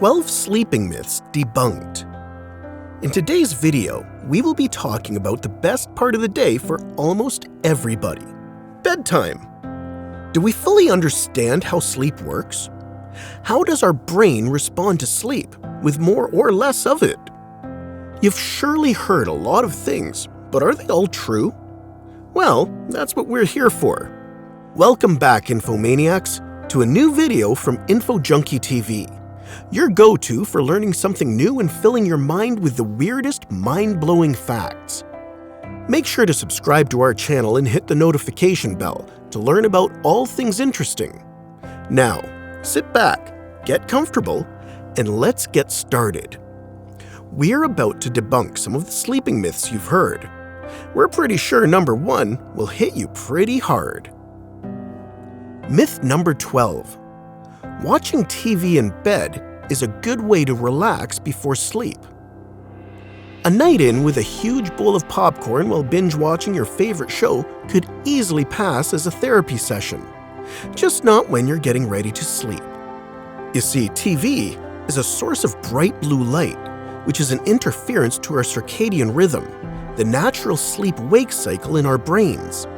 12 Sleeping Myths Debunked. In today's video, we will be talking about the best part of the day for almost everybody: bedtime. Do we fully understand how sleep works? How does our brain respond to sleep, with more or less of it? You've surely heard a lot of things, but are they all true? Well, that's what we're here for. Welcome back, Infomaniacs, to a new video from Junkie TV, your go-to for learning something new and filling your mind with the weirdest, mind-blowing facts. Make sure to subscribe to our channel and hit the notification bell to learn about all things interesting. Now, sit back, get comfortable, and let's get started. We're about to debunk some of the sleeping myths you've heard. We're pretty sure number 1 will hit you pretty hard. Myth number 12. Watching TV in bed is a good way to relax before sleep. A night in with a huge bowl of popcorn while binge-watching your favorite show could easily pass as a therapy session, just not when you're getting ready to sleep. You see, TV is a source of bright blue light, which is an interference to our circadian rhythm, the natural sleep-wake cycle in our brains.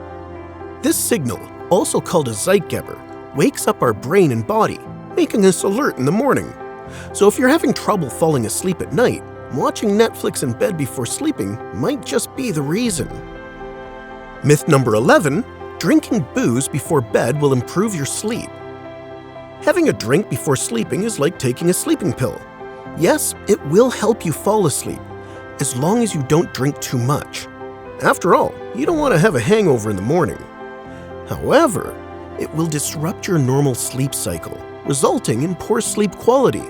This signal, also called a Zeitgeber, wakes up our brain and body, making us alert in the morning. So if you're having trouble falling asleep at night, watching Netflix in bed before sleeping might just be the reason. Myth number 11, drinking booze before bed will improve your sleep. Having a drink before sleeping is like taking a sleeping pill. Yes, it will help you fall asleep, as long as you don't drink too much. After all, you don't want to have a hangover in the morning. However, it will disrupt your normal sleep cycle, resulting in poor sleep quality.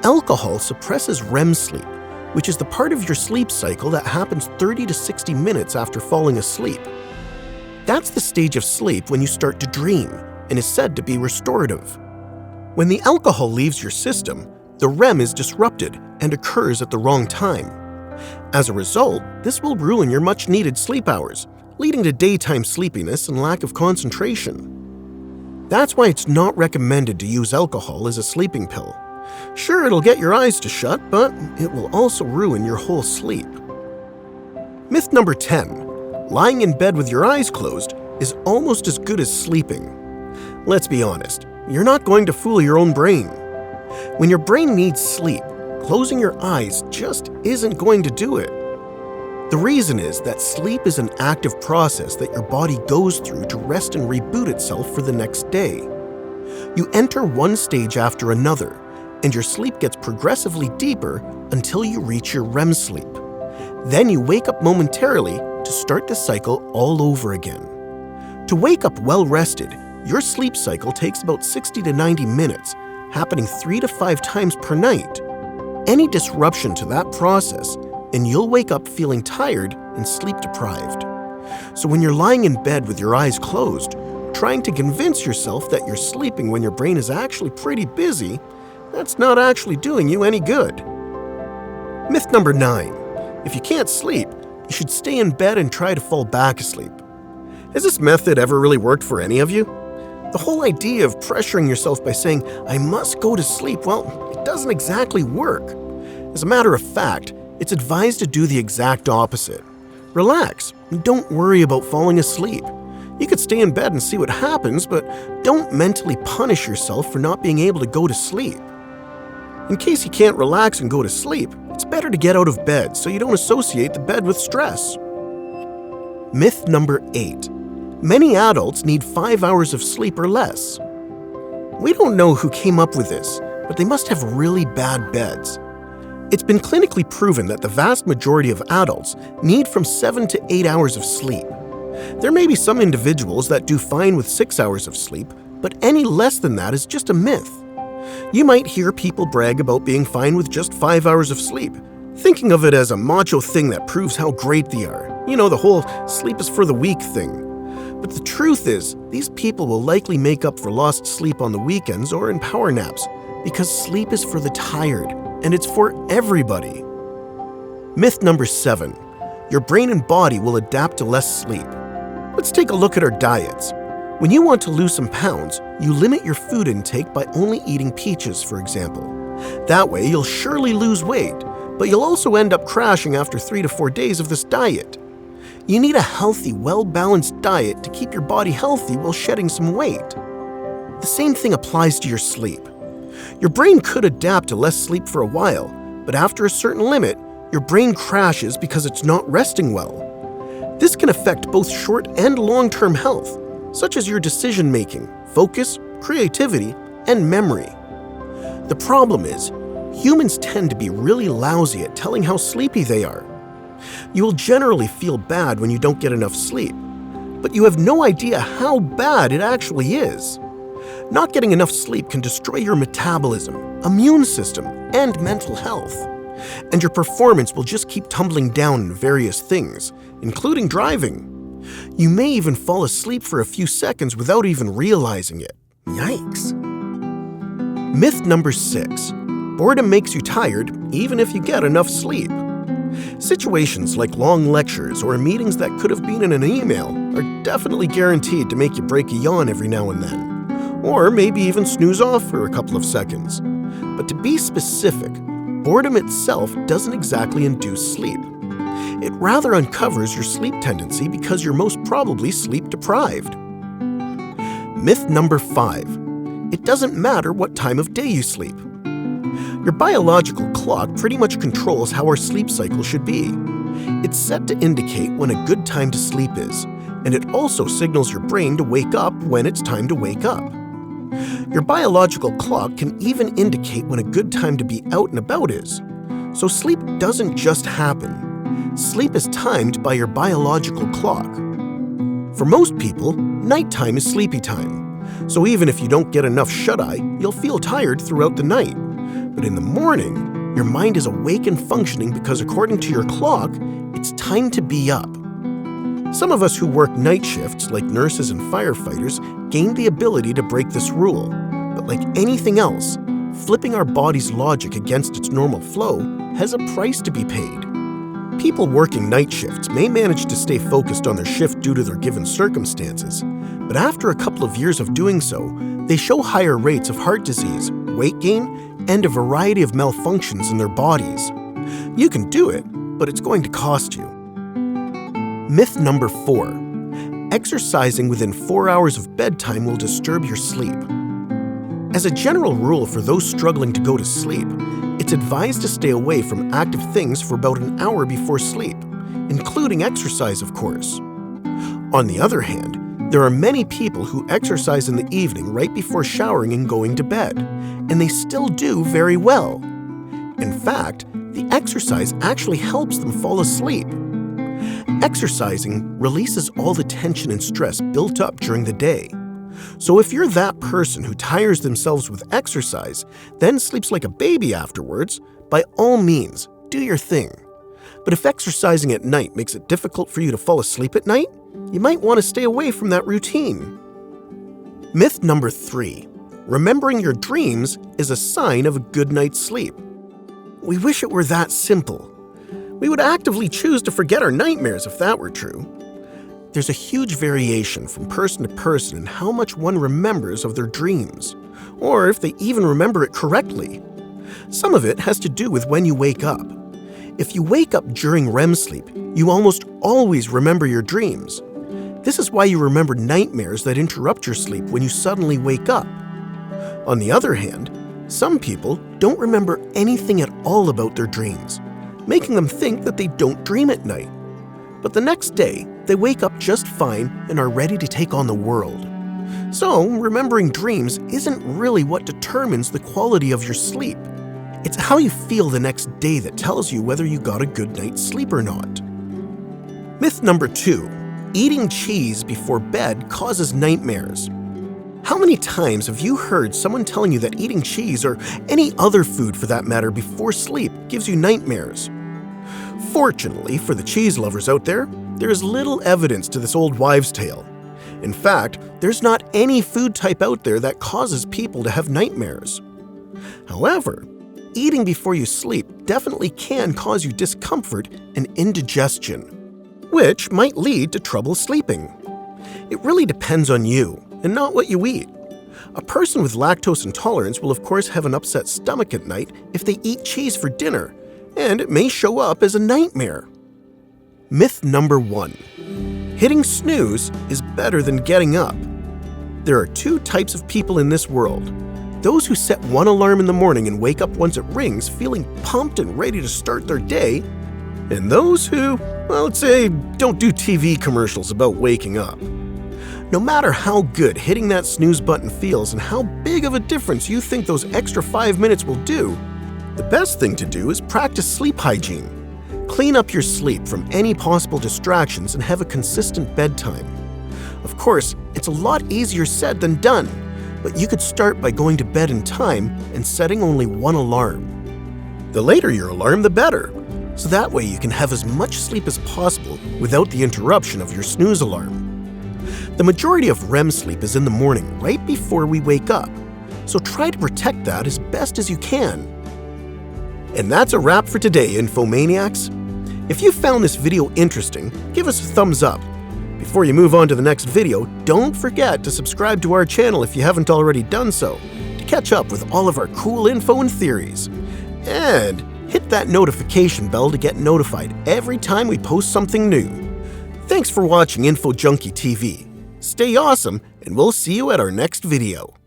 Alcohol suppresses REM sleep, which is the part of your sleep cycle that happens 30 to 60 minutes after falling asleep. That's the stage of sleep when you start to dream and is said to be restorative. When the alcohol leaves your system, the REM is disrupted and occurs at the wrong time. As a result, this will ruin your much-needed sleep hours, leading to daytime sleepiness and lack of concentration. That's why it's not recommended to use alcohol as a sleeping pill. Sure, it'll get your eyes to shut, but it will also ruin your whole sleep. Myth number 10. Lying in bed with your eyes closed is almost as good as sleeping. Let's be honest, you're not going to fool your own brain. When your brain needs sleep, closing your eyes just isn't going to do it. The reason is that sleep is an active process that your body goes through to rest and reboot itself for the next day. You enter one stage after another, and your sleep gets progressively deeper until you reach your REM sleep. Then you wake up momentarily to start the cycle all over again. To wake up well-rested, your sleep cycle takes about 60 to 90 minutes, happening 3 to 5 times per night. Any disruption to that process, and you'll wake up feeling tired and sleep-deprived. So when you're lying in bed with your eyes closed, trying to convince yourself that you're sleeping when your brain is actually pretty busy, that's not actually doing you any good. Myth number 9. If you can't sleep, you should stay in bed and try to fall back asleep. Has this method ever really worked for any of you? The whole idea of pressuring yourself by saying, "I must go to sleep," well, it doesn't exactly work. As a matter of fact, it's advised to do the exact opposite. Relax and don't worry about falling asleep. You could stay in bed and see what happens, but don't mentally punish yourself for not being able to go to sleep. In case you can't relax and go to sleep, it's better to get out of bed so you don't associate the bed with stress. Myth number 8. Many adults need 5 hours of sleep or less. We don't know who came up with this, but they must have really bad beds. It's been clinically proven that the vast majority of adults need from 7 to 8 hours of sleep. There may be some individuals that do fine with 6 hours of sleep, but any less than that is just a myth. You might hear people brag about being fine with just 5 hours of sleep, thinking of it as a macho thing that proves how great they are. You know, the whole sleep is for the weak thing. But the truth is, these people will likely make up for lost sleep on the weekends or in power naps, because sleep is for the tired, and it's for everybody. Myth number 7. Your brain and body will adapt to less sleep. Let's take a look at our diets. When you want to lose some pounds, you limit your food intake by only eating peaches, for example. That way, you'll surely lose weight, but you'll also end up crashing after 3 to 4 days of this diet. You need a healthy, well-balanced diet to keep your body healthy while shedding some weight. The same thing applies to your sleep. Your brain could adapt to less sleep for a while, but after a certain limit, your brain crashes because it's not resting well. This can affect both short and long-term health, such as your decision-making, focus, creativity, and memory. The problem is, humans tend to be really lousy at telling how sleepy they are. You will generally feel bad when you don't get enough sleep, but you have no idea how bad it actually is. Not getting enough sleep can destroy your metabolism, immune system, and mental health. And your performance will just keep tumbling down in various things, including driving. You may even fall asleep for a few seconds without even realizing it. Yikes. Myth number 6. Boredom makes you tired even if you get enough sleep. Situations like long lectures or meetings that could have been in an email are definitely guaranteed to make you break a yawn every now and then, or maybe even snooze off for a couple of seconds. But to be specific, boredom itself doesn't exactly induce sleep. It rather uncovers your sleep tendency because you're most probably sleep-deprived. Myth number 5. It doesn't matter what time of day you sleep. Your biological clock pretty much controls how our sleep cycle should be. It's set to indicate when a good time to sleep is, and it also signals your brain to wake up when it's time to wake up. Your biological clock can even indicate when a good time to be out and about is. So sleep doesn't just happen. Sleep is timed by your biological clock. For most people, nighttime is sleepy time. So even if you don't get enough shut-eye, you'll feel tired throughout the night. But in the morning, your mind is awake and functioning because according to your clock, it's time to be up. Some of us who work night shifts, like nurses and firefighters, gain the ability to break this rule. But like anything else, flipping our body's logic against its normal flow has a price to be paid. People working night shifts may manage to stay focused on their shift due to their given circumstances, but after a couple of years of doing so, they show higher rates of heart disease, weight gain, and a variety of malfunctions in their bodies. You can do it, but it's going to cost you. Myth number 4. Exercising within 4 hours of bedtime will disturb your sleep. As a general rule for those struggling to go to sleep, it's advised to stay away from active things for about an hour before sleep, including exercise, of course. On the other hand, there are many people who exercise in the evening right before showering and going to bed, and they still do very well. In fact, the exercise actually helps them fall asleep. Exercising releases all the tension and stress built up during the day. So if you're that person who tires themselves with exercise, then sleeps like a baby afterwards, by all means, do your thing. But if exercising at night makes it difficult for you to fall asleep at night, you might want to stay away from that routine. Myth number 3. Remembering your dreams is a sign of a good night's sleep. We wish it were that simple. We would actively choose to forget our nightmares if that were true. There's a huge variation from person to person in how much one remembers of their dreams, or if they even remember it correctly. Some of it has to do with when you wake up. If you wake up during REM sleep, you almost always remember your dreams. This is why you remember nightmares that interrupt your sleep when you suddenly wake up. On the other hand, some people don't remember anything at all about their dreams, making them think that they don't dream at night. But the next day, they wake up just fine and are ready to take on the world. So, remembering dreams isn't really what determines the quality of your sleep. It's how you feel the next day that tells you whether you got a good night's sleep or not. Myth number 2. Eating cheese before bed causes nightmares. How many times have you heard someone telling you that eating cheese, or any other food for that matter, before sleep gives you nightmares? Fortunately for the cheese lovers out there, there is little evidence to this old wives' tale. In fact, there's not any food type out there that causes people to have nightmares. However, eating before you sleep definitely can cause you discomfort and indigestion, which might lead to trouble sleeping. It really depends on you and not what you eat. A person with lactose intolerance will of course have an upset stomach at night if they eat cheese for dinner, and it may show up as a nightmare. Myth number 1. Hitting snooze is better than getting up. There are 2 types of people in this world. Those who set one alarm in the morning and wake up once it rings feeling pumped and ready to start their day, and those who, well, let's say, don't do TV commercials about waking up. No matter how good hitting that snooze button feels and how big of a difference you think those extra 5 minutes will do, the best thing to do is practice sleep hygiene. Clean up your sleep from any possible distractions and have a consistent bedtime. Of course, it's a lot easier said than done, but you could start by going to bed in time and setting only one alarm. The later your alarm, the better, so that way you can have as much sleep as possible without the interruption of your snooze alarm. The majority of REM sleep is in the morning, right before we wake up, so try to protect that as best as you can. And that's a wrap for today, Infomaniacs. If you found this video interesting, give us a thumbs up. Before you move on to the next video, don't forget to subscribe to our channel if you haven't already done so, to catch up with all of our cool info and theories. And hit that notification bell to get notified every time we post something new. Thanks for watching Info Junkie TV. Stay awesome, and we'll see you at our next video.